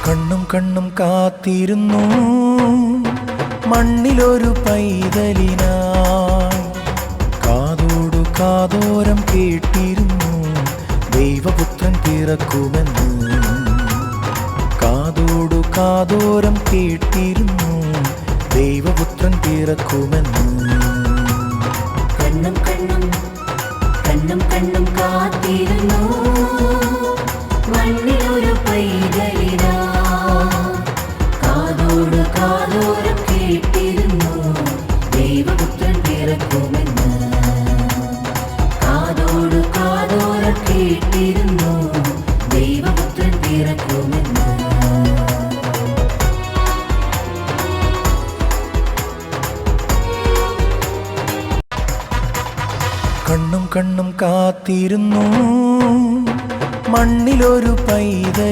കണ്ണും കണ്ണും കാത്തിരുന്നു മണ്ണിലൊരു പൈതലിനായി. കാതോടു കാതോരം കേട്ടിരുന്നു ദൈവപുത്രൻ പിറക്കുമെന്ന്. കാതോടു കാതോരം കേട്ടിരുന്നു ദൈവപുത്രൻ പിറക്കുമെന്ന്. കണ്ണും കണ്ണും കണ്ണും കണ്ണും കാത്തിരുന്നു മണ്ണിലൊരു പൈതലിനാ. കാതോടു കാതോരം കേട്ടിരുന്നു ദൈവപുത്രൻ പിറക്കുമെന്ന്. കാതോടു കാതോരം കേട്ടിരുന്നു ദൈവപുത്രൻ പിറക്കുമെന്ന്. കണ്ണും കണ്ണും കാത്തിരുന്നു മണ്ണിലൊരു പൈതൽ